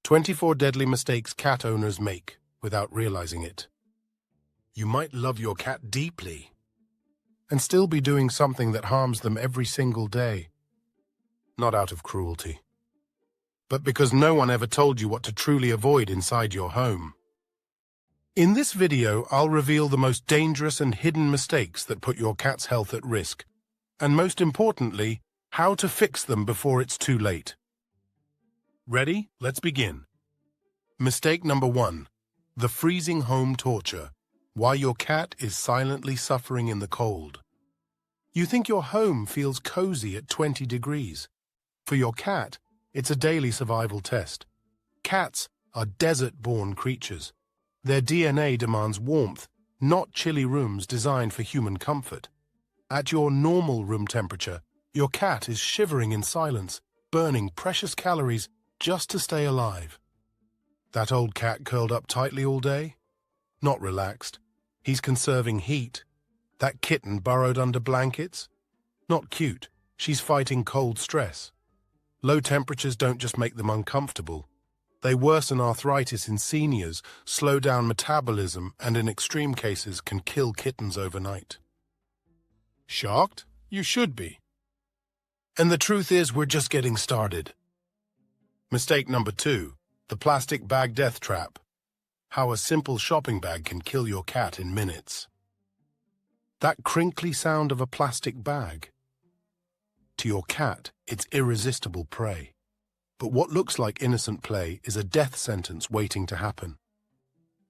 24 deadly mistakes cat owners make without realizing it. You might love your cat deeply and still be doing something that harms them every single day. Not out of cruelty, but because no one ever told you what to truly avoid inside your home. In this video, I'll reveal the most dangerous and hidden mistakes that put your cat's health at risk, and most importantly, how to fix them before it's too late. Ready? Let's begin. Mistake number 1. The freezing home torture, while your cat is silently suffering in the cold. You think your home feels cozy at 20 degrees. For your cat, it's a daily survival test. Cats are desert-born creatures. Their DNA demands warmth, not chilly rooms designed for human comfort. At your normal room temperature, your cat is shivering in silence, burning precious calories just to stay alive. That old cat curled up tightly all day? Not relaxed. He's conserving heat. That kitten burrowed under blankets? Not cute. She's fighting cold stress. Low temperatures don't just make them uncomfortable. They worsen arthritis in seniors, slow down metabolism, and in extreme cases can kill kittens overnight. Shocked? You should be. And the truth is, we're just getting started. Mistake number 2. The plastic bag death trap. How a simple shopping bag can kill your cat in minutes. That crinkly sound of a plastic bag. To your cat, it's irresistible prey. But what looks like innocent play is a death sentence waiting to happen.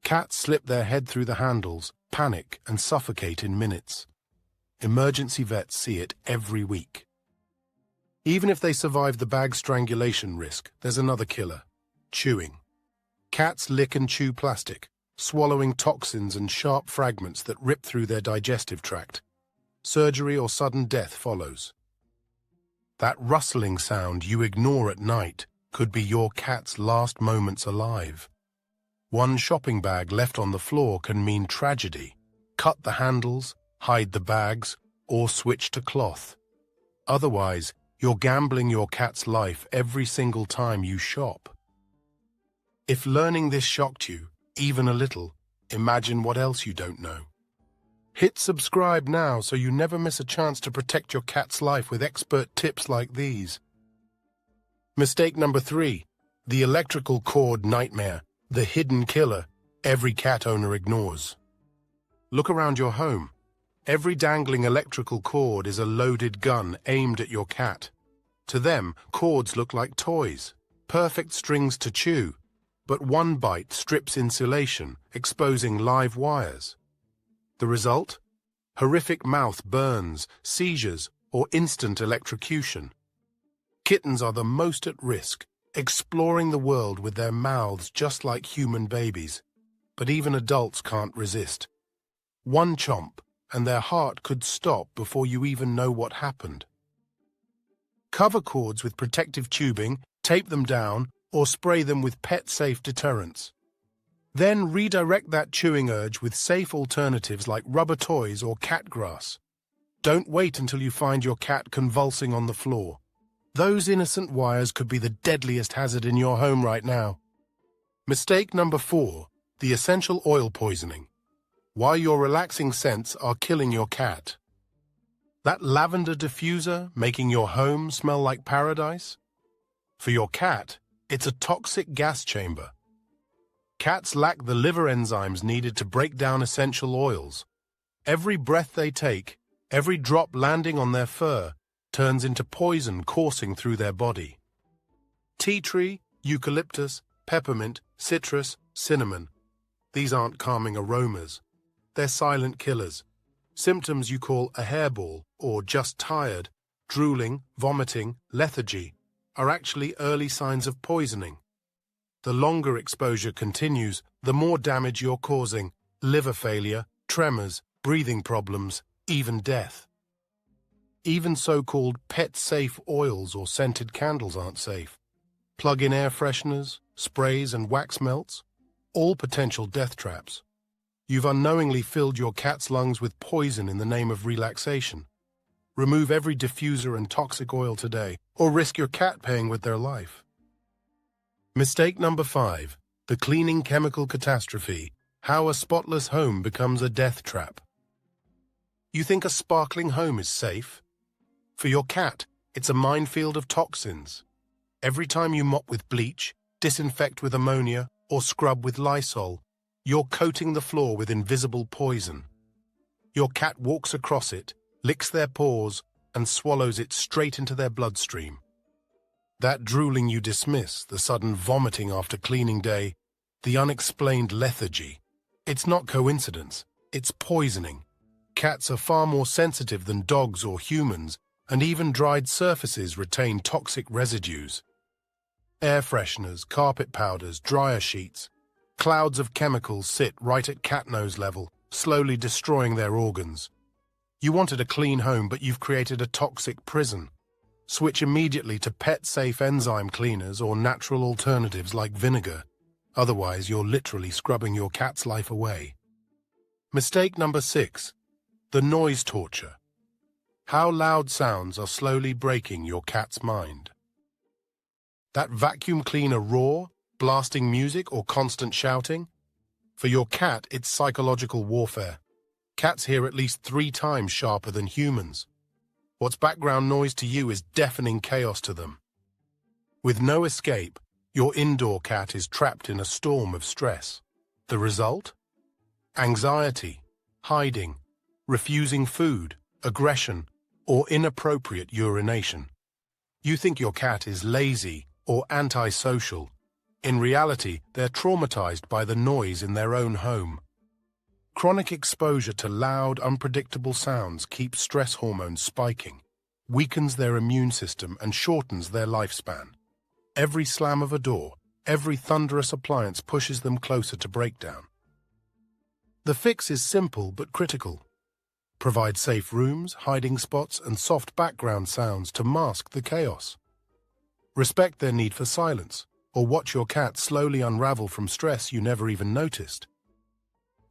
Cats slip their head through the handles, panic, and suffocate in minutes. Emergency vets see it every week. Even if they survive the bag strangulation risk, there's another killer: chewing. Cats lick and chew plastic, swallowing toxins and sharp fragments that rip through their digestive tract. Surgery or sudden death follows. That rustling sound you ignore at night could be your cat's last moments alive. One shopping bag left on the floor can mean tragedy. Cut the handles, hide the bags, or switch to cloth. Otherwise, you're gambling your cat's life every single time you shop. If learning this shocked you, even a little, imagine what else you don't know. Hit subscribe now so you never miss a chance to protect your cat's life with expert tips like these. Mistake number 3. The electrical cord nightmare, the hidden killer every cat owner ignores. Look around your home. Every dangling electrical cord is a loaded gun aimed at your cat. To them, cords look like toys, perfect strings to chew, but one bite strips insulation, exposing live wires. The result? Horrific mouth burns, seizures, or instant electrocution. Kittens are the most at risk, exploring the world with their mouths just like human babies. But even adults can't resist. One chomp, and their heart could stop before you even know what happened. Cover cords with protective tubing, tape them down, or spray them with pet-safe deterrents. Then redirect that chewing urge with safe alternatives like rubber toys or cat grass. Don't wait until you find your cat convulsing on the floor. Those innocent wires could be the deadliest hazard in your home right now. Mistake number 4. The essential oil poisoning. Why your relaxing scents are killing your cat. That lavender diffuser making your home smell like paradise? For your cat, it's a toxic gas chamber. Cats lack the liver enzymes needed to break down essential oils. Every breath they take, every drop landing on their fur, turns into poison coursing through their body. Tea tree, eucalyptus, peppermint, citrus, cinnamon. These aren't calming aromas. They're silent killers. Symptoms you call a hairball or just tired, drooling, vomiting, lethargy, are actually early signs of poisoning. The longer exposure continues, the more damage you're causing: liver failure, tremors, breathing problems, even death. Even so-called pet-safe oils or scented candles aren't safe. Plug-in air fresheners, sprays and wax melts, all potential death traps. You've unknowingly filled your cat's lungs with poison in the name of relaxation. Remove every diffuser and toxic oil today, or risk your cat paying with their life. Mistake number 5. The cleaning chemical catastrophe. How a spotless home becomes a death trap. You think a sparkling home is safe? For your cat, it's a minefield of toxins. Every time you mop with bleach, disinfect with ammonia, or scrub with Lysol, you're coating the floor with invisible poison. Your cat walks across it, licks their paws, and swallows it straight into their bloodstream. That drooling you dismiss, the sudden vomiting after cleaning day, the unexplained lethargy. It's not coincidence, it's poisoning. Cats are far more sensitive than dogs or humans, and even dried surfaces retain toxic residues. Air fresheners, carpet powders, dryer sheets, clouds of chemicals sit right at cat nose level, slowly destroying their organs. You wanted a clean home, but you've created a toxic prison. Switch immediately to pet-safe enzyme cleaners or natural alternatives like vinegar. Otherwise, you're literally scrubbing your cat's life away. Mistake number 6. The noise torture. How loud sounds are slowly breaking your cat's mind. That vacuum cleaner roar, blasting music, or constant shouting? For your cat, it's psychological warfare. Cats hear at least 3 times sharper than humans. What's background noise to you is deafening chaos to them. With no escape, your indoor cat is trapped in a storm of stress. The result? Anxiety, hiding, refusing food, aggression, or inappropriate urination. You think your cat is lazy or antisocial. In reality, they're traumatized by the noise in their own home. Chronic exposure to loud, unpredictable sounds keeps stress hormones spiking, weakens their immune system, and shortens their lifespan. Every slam of a door, every thunderous appliance pushes them closer to breakdown. The fix is simple but critical. Provide safe rooms, hiding spots, and soft background sounds to mask the chaos. Respect their need for silence, or watch your cat slowly unravel from stress you never even noticed.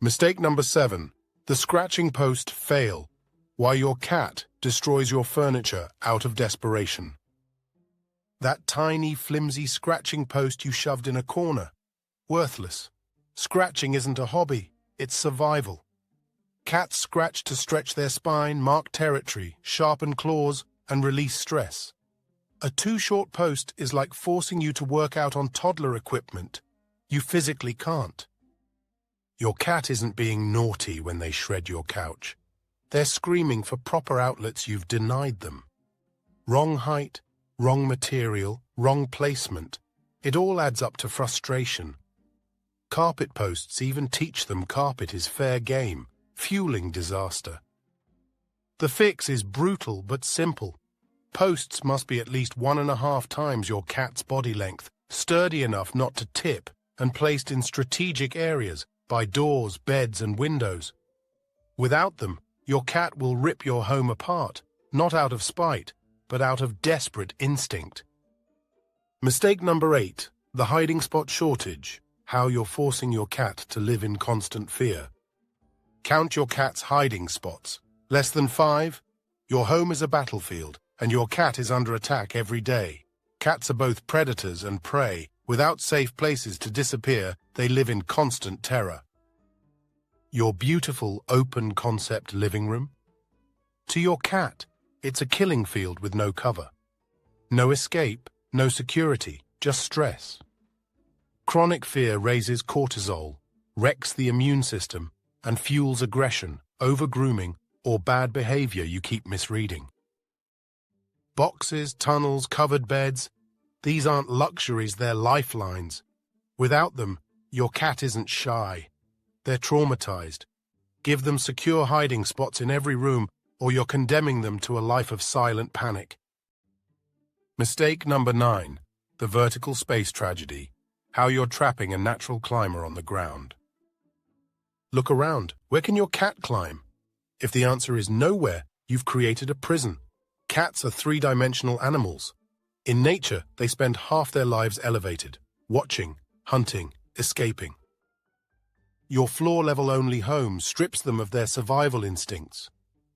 Mistake number 7. The scratching post fail. Why your cat destroys your furniture out of desperation. That tiny, flimsy scratching post you shoved in a corner. Worthless. Scratching isn't a hobby, it's survival. Cats scratch to stretch their spine, mark territory, sharpen claws, and release stress. A too-short post is like forcing you to work out on toddler equipment. You physically can't. Your cat isn't being naughty when they shred your couch. They're screaming for proper outlets you've denied them. Wrong height, wrong material, wrong placement. It all adds up to frustration. Carpet posts even teach them carpet is fair game, fueling disaster. The fix is brutal but simple. Posts must be at least 1.5 times your cat's body length, sturdy enough not to tip, and placed in strategic areas, by doors, beds, and windows. Without them, your cat will rip your home apart, not out of spite, but out of desperate instinct. Mistake number 8. The hiding spot shortage. How you're forcing your cat to live in constant fear. Count your cat's hiding spots. Less than 5? Your home is a battlefield, and your cat is under attack every day. Cats are both predators and prey. Without safe places to disappear, they live in constant terror. Your beautiful, open-concept living room? To your cat, it's a killing field with no cover. No escape, no security, just stress. Chronic fear raises cortisol, wrecks the immune system, and fuels aggression, over-grooming, or bad behavior you keep misreading. Boxes, tunnels, covered beds, these aren't luxuries, they're lifelines. Without them, your cat isn't shy. They're traumatized. Give them secure hiding spots in every room, or you're condemning them to a life of silent panic. Mistake number 9. The vertical space tragedy. How you're trapping a natural climber on the ground. Look around. Where can your cat climb? If the answer is nowhere, you've created a prison. Cats are 3-dimensional animals. In nature, they spend half their lives elevated, watching, hunting, escaping. Your floor-level-only home strips them of their survival instincts.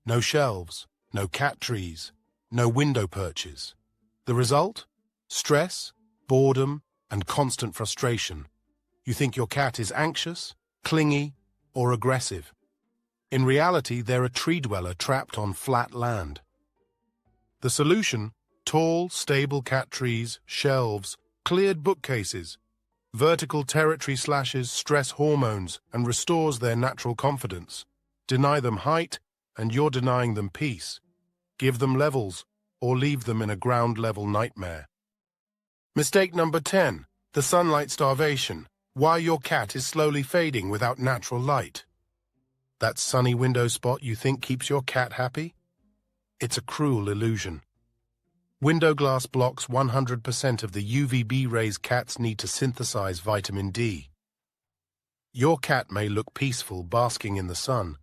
No shelves, no cat trees, no window perches. The result? Stress, boredom, and constant frustration. You think your cat is anxious, clingy, or aggressive. In reality, they're a tree dweller trapped on flat land. The solution: tall, stable cat trees, shelves, cleared bookcases. Vertical territory slashes stress hormones and restores their natural confidence. Deny them height, and you're denying them peace. Give them levels, or leave them in a ground-level nightmare. Mistake number 10. The sunlight starvation. Why your cat is slowly fading without natural light. That sunny window spot you think keeps your cat happy? It's a cruel illusion. Window glass blocks 100% of the UVB rays cats need to synthesize vitamin D. Your cat may look peaceful basking in the sun,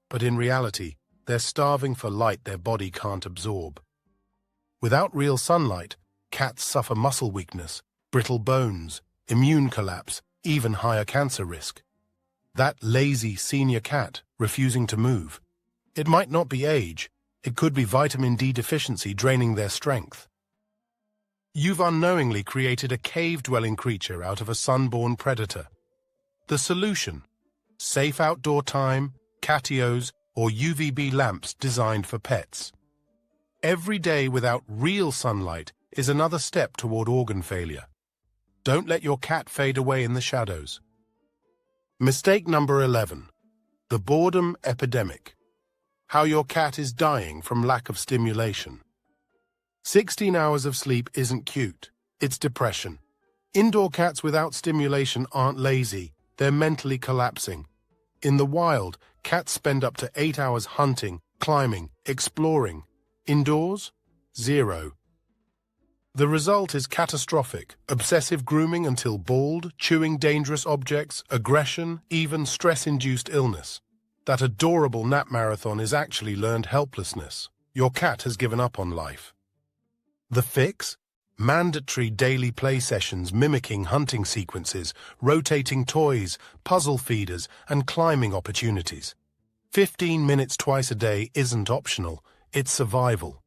but in reality, they're starving for light their body can't absorb. Without real sunlight, cats suffer muscle weakness, brittle bones, immune collapse, even higher cancer risk. That lazy senior cat refusing to move. It might not be age. It could be vitamin D deficiency draining their strength. You've unknowingly created a cave-dwelling creature out of a sun-born predator. The solution: safe outdoor time, catios, or UVB lamps designed for pets. Every day without real sunlight is another step toward organ failure. Don't let your cat fade away in the shadows. Mistake number 11. The boredom epidemic. How your cat is dying from lack of stimulation. 16 hours of sleep isn't cute. It's depression. Indoor cats without stimulation aren't lazy. They're mentally collapsing. In the wild, cats spend up to 8 hours hunting, climbing, exploring. Indoors? 0. The result is catastrophic: obsessive grooming until bald, chewing dangerous objects, aggression, even stress-induced illness. That adorable nap marathon is actually learned helplessness. Your cat has given up on life. The fix? Mandatory daily play sessions mimicking hunting sequences, rotating toys, puzzle feeders, and climbing opportunities. 15 minutes twice a day isn't optional, it's survival.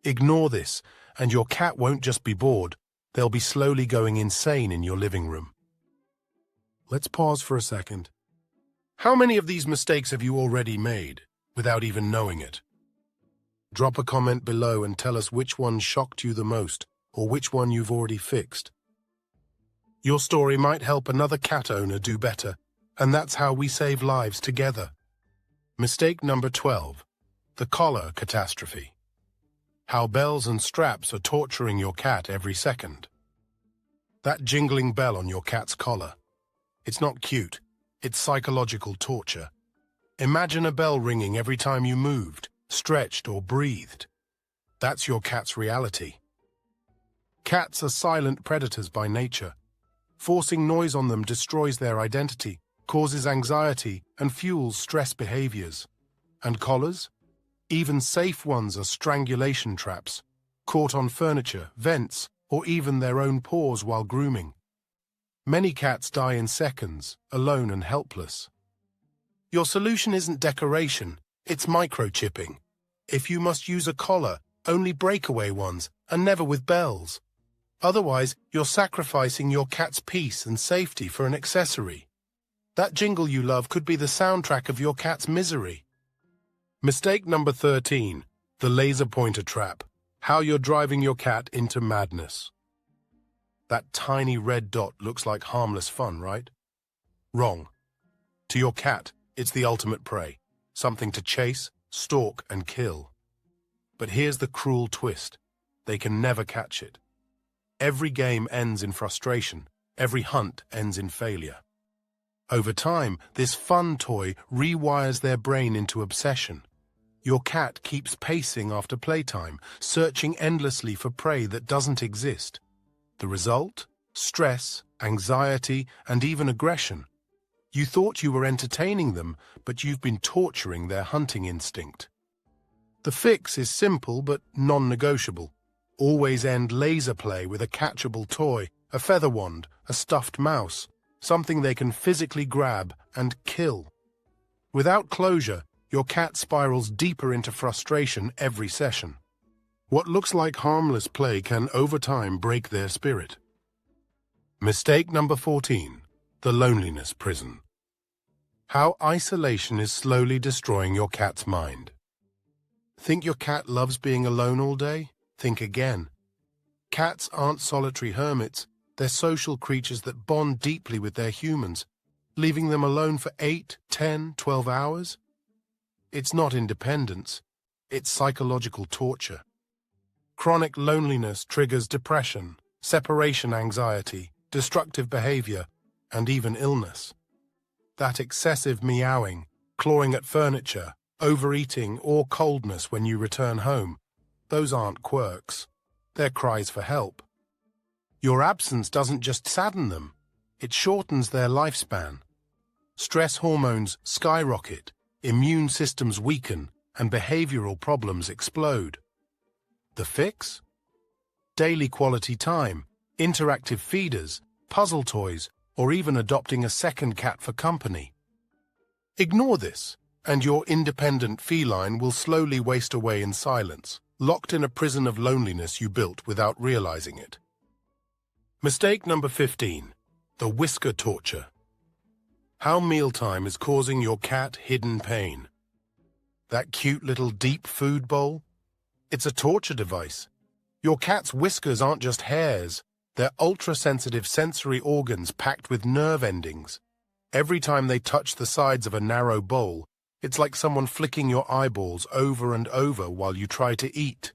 Ignore this, and your cat won't just be bored, they'll be slowly going insane in your living room. Let's pause for a second. How many of these mistakes have you already made, without even knowing it? Drop a comment below and tell us which one shocked you the most, or which one you've already fixed. Your story might help another cat owner do better, and that's how we save lives together. Mistake number 12. The collar catastrophe. How bells and straps are torturing your cat every second. That jingling bell on your cat's collar. It's not cute. It's psychological torture. Imagine a bell ringing every time you moved, stretched, or breathed. That's your cat's reality. Cats are silent predators by nature. Forcing noise on them destroys their identity, causes anxiety, and fuels stress behaviors. And collars? Even safe ones are strangulation traps, caught on furniture, vents, or even their own paws while grooming. Many cats die in seconds, alone and helpless. Your solution isn't decoration, it's microchipping. If you must use a collar, only breakaway ones, and never with bells. Otherwise, you're sacrificing your cat's peace and safety for an accessory. That jingle you love could be the soundtrack of your cat's misery. Mistake number 13. The laser pointer trap. How you're driving your cat into madness. That tiny red dot looks like harmless fun, right? Wrong. To your cat, it's the ultimate prey, something to chase, stalk, and kill. But here's the cruel twist. They can never catch it. Every game ends in frustration. Every hunt ends in failure. Over time, this fun toy rewires their brain into obsession. Your cat keeps pacing after playtime, searching endlessly for prey that doesn't exist. The result? Stress, anxiety, and even aggression. You thought you were entertaining them, but you've been torturing their hunting instinct. The fix is simple but non-negotiable. Always end laser play with a catchable toy, a feather wand, a stuffed mouse, something they can physically grab and kill. Without closure, your cat spirals deeper into frustration every session. What looks like harmless play can, over time, break their spirit. Mistake number 14. The loneliness prison. How isolation is slowly destroying your cat's mind. Think your cat loves being alone all day? Think again. Cats aren't solitary hermits. They're social creatures that bond deeply with their humans, leaving them alone for 8, 10, 12 hours? It's not independence. It's psychological torture. Chronic loneliness triggers depression, separation anxiety, destructive behavior, and even illness. That excessive meowing, clawing at furniture, overeating, or coldness when you return home, those aren't quirks. They're cries for help. Your absence doesn't just sadden them, it shortens their lifespan. Stress hormones skyrocket, immune systems weaken, and behavioral problems explode. The fix? Daily quality time, interactive feeders, puzzle toys, or even adopting a second cat for company. Ignore this, and your independent feline will slowly waste away in silence, locked in a prison of loneliness you built without realizing it. Mistake number 15. The Whisker torture. How Mealtime is causing your cat hidden pain. That cute little deep food bowl? It's a torture device. Your cat's whiskers aren't just hairs. They're ultra-sensitive sensory organs packed with nerve endings. Every time they touch the sides of a narrow bowl, it's like someone flicking your eyeballs over and over while you try to eat.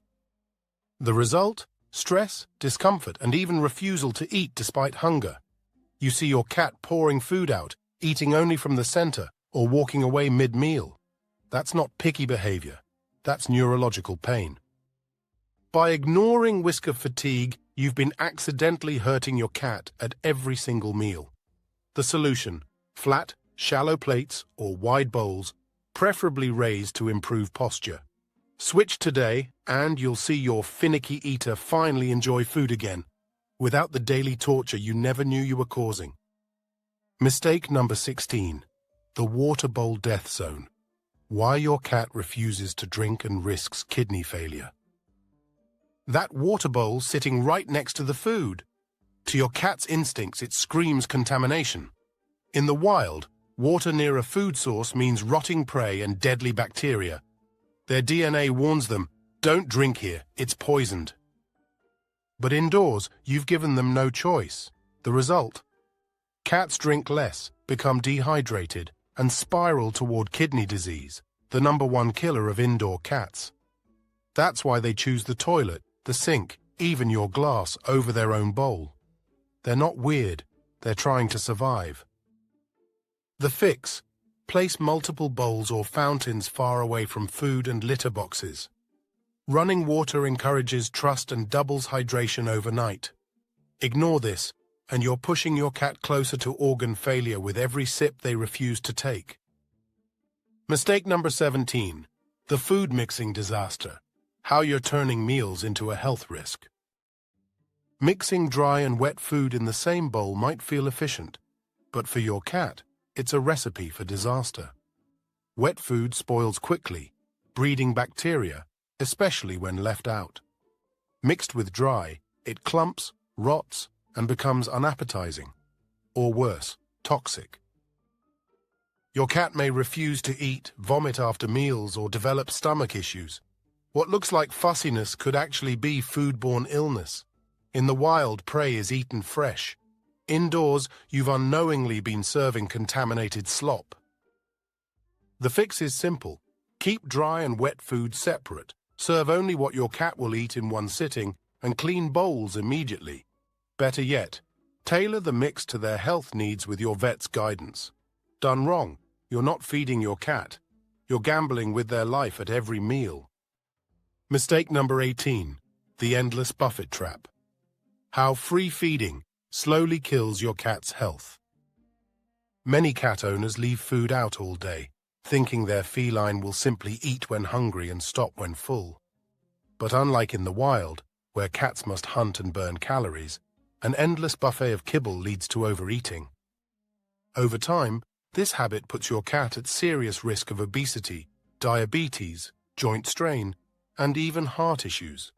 The result? Stress, discomfort, and even refusal to eat despite hunger. You see your cat pouring food out, eating only from the center, or walking away mid-meal. That's not picky behavior. That's neurological pain. By ignoring whisker fatigue, you've been accidentally hurting your cat at every single meal. The solution: flat, shallow plates or wide bowls, preferably raised to improve posture. Switch today, and you'll see your finicky eater finally enjoy food again, without the daily torture you never knew you were causing. Mistake number 16. The water bowl death zone. Why your cat refuses to drink and risks kidney failure. That water bowl sitting right next to the food. To your cat's instincts, it screams contamination. In the wild, water near a food source means rotting prey and deadly bacteria. Their DNA warns them, don't drink here, it's poisoned. But indoors, you've given them no choice. The result? Cats drink less, become dehydrated, and spiral toward kidney disease, the #1 killer of indoor cats. That's why they choose the toilet, the sink, even your glass over their own bowl. They're not weird, they're trying to survive. The fix: place multiple bowls or fountains far away from food and litter boxes. Running water encourages trust and doubles hydration overnight. Ignore this, and you're pushing your cat closer to organ failure with every sip they refuse to take. Mistake number 17. The food mixing disaster. How you're turning meals into a health risk. Mixing dry and wet food in the same bowl might feel efficient, but for your cat, it's a recipe for disaster. Wet food spoils quickly, breeding bacteria, especially when left out. Mixed with dry, it clumps, rots, and becomes unappetizing, or worse, toxic. Your cat may refuse to eat, vomit after meals, or develop stomach issues. What looks like fussiness could actually be foodborne illness. In the wild, prey is eaten fresh. Indoors, you've unknowingly been serving contaminated slop. The fix is simple. Keep dry and wet food separate. Serve only what your cat will eat in one sitting, and clean bowls immediately. Better yet, tailor the mix to their health needs with your vet's guidance. Done wrong, you're not feeding your cat. You're gambling with their life at every meal. Mistake number 18. The endless buffet trap. How free feeding slowly kills your cat's health. Many cat owners leave food out all day, thinking their feline will simply eat when hungry and stop when full. But unlike in the wild, where cats must hunt and burn calories, an endless buffet of kibble leads to overeating. Over time, this habit puts your cat at serious risk of obesity, diabetes, joint strain, and even heart issues.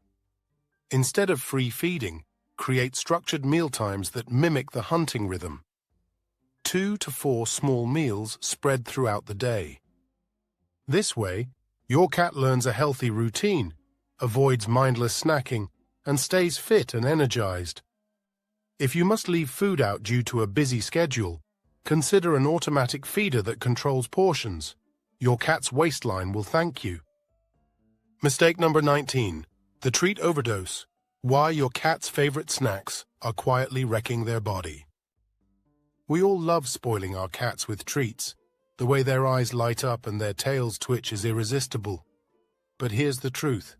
Instead of free feeding, create structured mealtimes that mimic the hunting rhythm. 2 to 4 small meals spread throughout the day. This way, your cat learns a healthy routine, avoids mindless snacking, and stays fit and energized. If you must leave food out due to a busy schedule, consider an automatic feeder that controls portions. Your cat's waistline will thank you. Mistake number 19. The treat overdose. Why your cat's favorite snacks are quietly wrecking their body. We all love spoiling our cats with treats. The way their eyes light up and their tails twitch is irresistible. But here's the truth.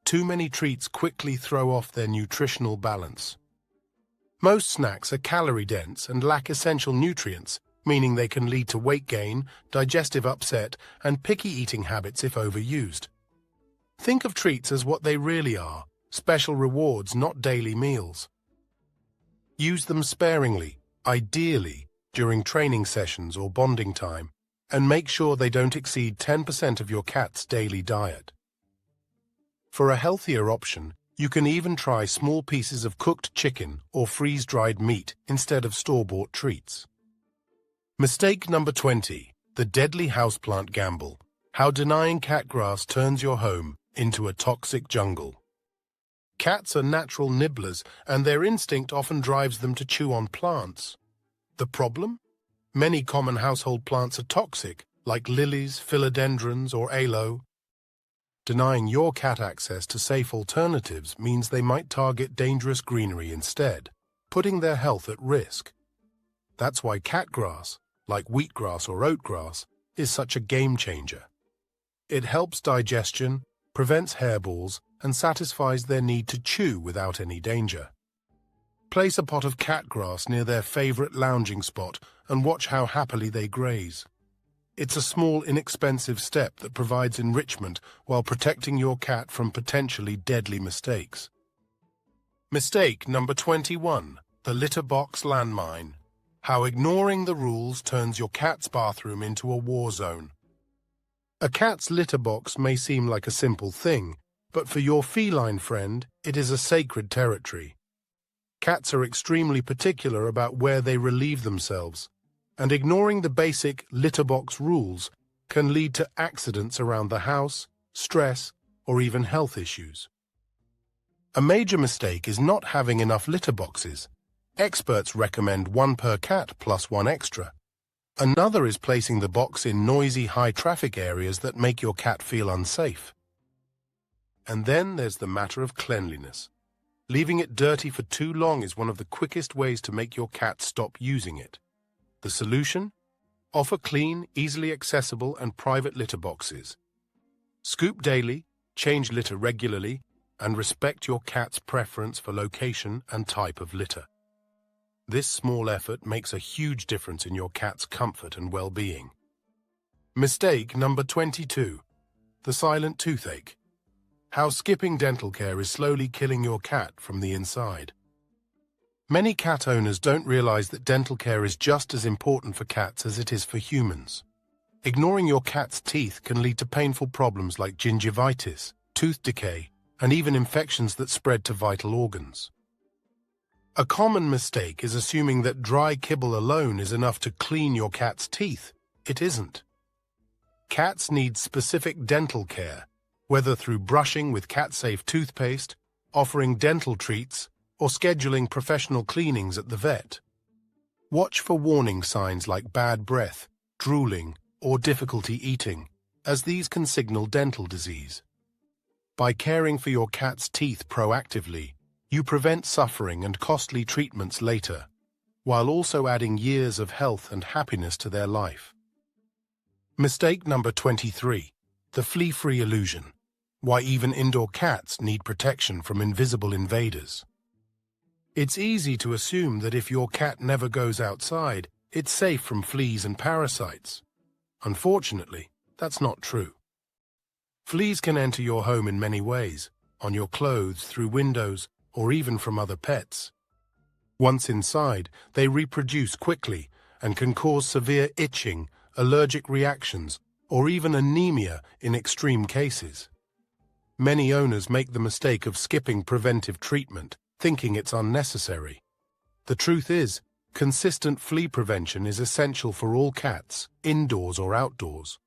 Too many treats quickly throw off their nutritional balance. Most snacks are calorie-dense and lack essential nutrients, meaning they can lead to weight gain, digestive upset, and picky eating habits if overused. Think of treats as what they really are, special rewards, not daily meals. Use them sparingly, ideally during training sessions or bonding time, and make sure they don't exceed 10% of your cat's daily diet. For a healthier option, you can even try small pieces of cooked chicken or freeze-dried meat instead of store-bought treats. Mistake number 20. The deadly houseplant gamble. How denying cat grass turns your home into a toxic jungle. Cats are natural nibblers, and their instinct often drives them to chew on plants. The problem? Many common household plants are toxic, like lilies, philodendrons, or aloe. Denying your cat access to safe alternatives means they might target dangerous greenery instead, putting their health at risk. That's why cat grass, like wheatgrass or oatgrass, is such a game changer. It helps digestion, prevents hairballs, and satisfies their need to chew without any danger. Place a pot of cat grass near their favorite lounging spot and watch how happily they graze. It's a small, inexpensive step that provides enrichment while protecting your cat from potentially deadly mistakes. Mistake number 21. The litter box landmine. How ignoring the rules turns your cat's bathroom into a war zone. A cat's litter box may seem like a simple thing, but for your feline friend, it is a sacred territory. Cats are extremely particular about where they relieve themselves, and ignoring the basic litter box rules can lead to accidents around the house, stress, or even health issues. A major mistake is not having enough litter boxes. Experts recommend 1 per cat plus 1 extra. Another is placing the box in noisy, high-traffic areas that make your cat feel unsafe. And then there's the matter of cleanliness. Leaving it dirty for too long is one of the quickest ways to make your cat stop using it. The solution? Offer clean, easily accessible, and private litter boxes. Scoop daily, change litter regularly, and respect your cat's preference for location and type of litter. This small effort makes a huge difference in your cat's comfort and well-being. Mistake number 22. The silent toothache. How skipping dental care is slowly killing your cat from the inside. Many cat owners don't realize that dental care is just as important for cats as it is for humans. Ignoring your cat's teeth can lead to painful problems like gingivitis, tooth decay, and even infections that spread to vital organs. A common mistake is assuming that dry kibble alone is enough to clean your cat's teeth. It isn't. Cats need specific dental care, whether through brushing with cat-safe toothpaste, offering dental treats, or scheduling professional cleanings at the vet. Watch for warning signs like bad breath, drooling, or difficulty eating, as these can signal dental disease. By caring for your cat's teeth proactively, you prevent suffering and costly treatments later, while also adding years of health and happiness to their life. Mistake number 23. The flea-free illusion. Why even indoor cats need protection from invisible invaders. It's easy to assume that if your cat never goes outside, it's safe from fleas and parasites. Unfortunately, that's not true. Fleas can enter your home in many ways, on your clothes, through windows, or even from other pets. Once inside, they reproduce quickly and can cause severe itching, allergic reactions, or even anemia in extreme cases. Many owners make the mistake of skipping preventive treatment, thinking it's unnecessary. The truth is, consistent flea prevention is essential for all cats, indoors or outdoors.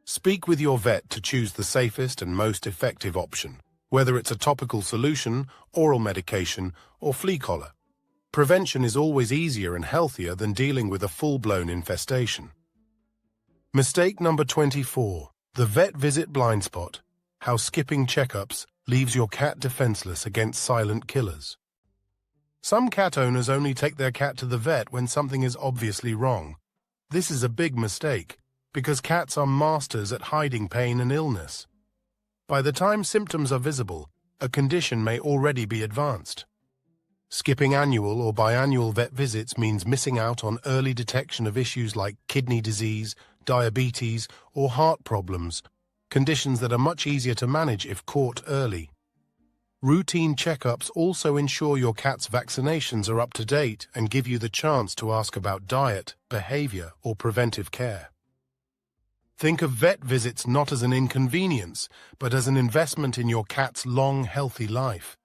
Speak with your vet to choose the safest and most effective option, whether it's a topical solution, oral medication, or flea collar. Prevention is always easier and healthier than dealing with a full-blown infestation. Mistake number 24. The vet visit blind spot. How skipping checkups leaves your cat defenseless against silent killers. Some cat owners only take their cat to the vet when something is obviously wrong. This is a big mistake, because cats are masters at hiding pain and illness. By the time symptoms are visible, a condition may already be advanced. Skipping annual or biannual vet visits means missing out on early detection of issues like kidney disease, diabetes, or heart problems, conditions that are much easier to manage if caught early. Routine checkups also ensure your cat's vaccinations are up to date and give you the chance to ask about diet, behavior, or preventive care. Think of vet visits not as an inconvenience, but as an investment in your cat's long, healthy life.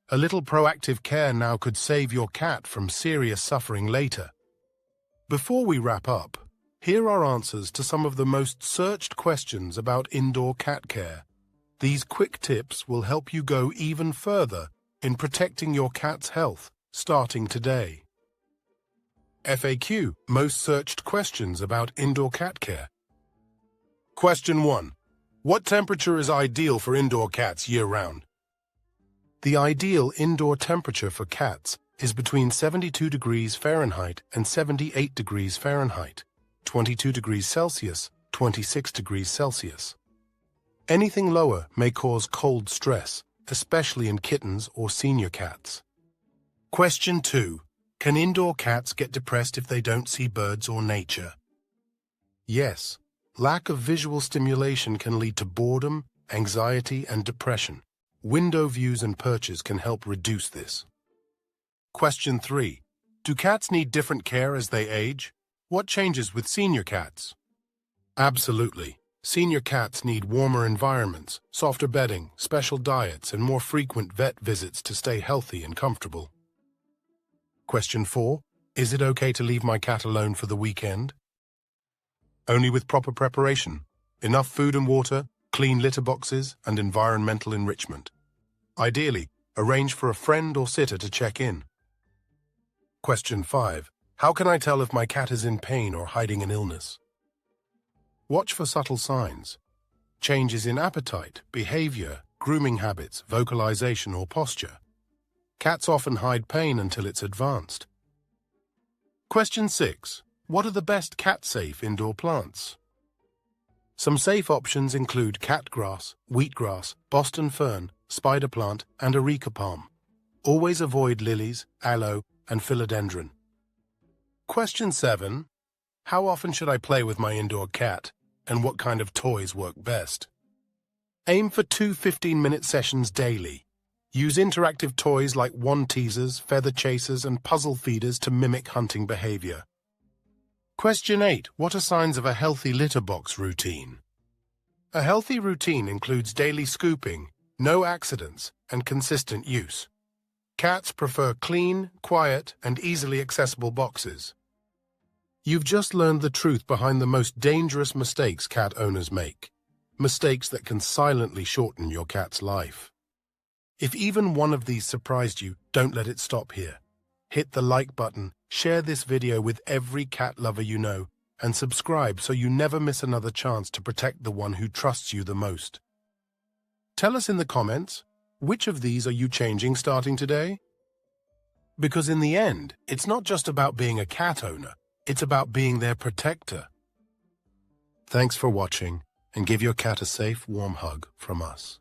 A little proactive care now could save your cat from serious suffering later. Before we wrap up, here are answers to some of the most searched questions about indoor cat care. These quick tips will help you go even further in protecting your cat's health, starting today. FAQ: Most searched questions about indoor cat care. Question 1. What temperature is ideal for indoor cats year-round? The ideal indoor temperature for cats is between 72 degrees Fahrenheit and 78 degrees Fahrenheit, 22 degrees Celsius, 26 degrees Celsius. Anything lower may cause cold stress, especially in kittens or senior cats. Question 2. Can indoor cats get depressed if they don't see birds or nature? Yes. Lack of visual stimulation can lead to boredom, anxiety, and depression. Window views and perches can help reduce this. Question 3. Do cats need different care as they age? What changes with senior cats? Absolutely. Senior cats need warmer environments, softer bedding, special diets, and more frequent vet visits to stay healthy and comfortable. Question 4. Is it okay to leave my cat alone for the weekend? Only with proper preparation, enough food and water, clean litter boxes, and environmental enrichment. Ideally, arrange for a friend or sitter to check in. Question 5. How can I tell if my cat is in pain or hiding an illness? Watch for subtle signs. Changes in appetite, behavior, grooming habits, vocalization, or posture. Cats often hide pain until it's advanced. Question 6. What are the best cat-safe indoor plants? Some safe options include catgrass, wheatgrass, Boston fern, spider plant, and areca palm. Always avoid lilies, aloe, and philodendron. Question 7. How often should I play with my indoor cat, and what kind of toys work best? Aim for 2 15-minute sessions daily. Use interactive toys like wand teasers, feather chasers, and puzzle feeders to mimic hunting behavior. Question 8. What are signs of a healthy litter box routine? A healthy routine includes daily scooping, no accidents, and consistent use. Cats prefer clean, quiet, and easily accessible boxes. You've just learned the truth behind the most dangerous mistakes cat owners make. Mistakes that can silently shorten your cat's life. If even one of these surprised you, don't let it stop here. Hit the like button, share this video with every cat lover you know, and subscribe so you never miss another chance to protect the one who trusts you the most. Tell us in the comments, which of these are you changing starting today? Because in the end, it's not just about being a cat owner, it's about being their protector. Thanks for watching, and give your cat a safe, warm hug from us.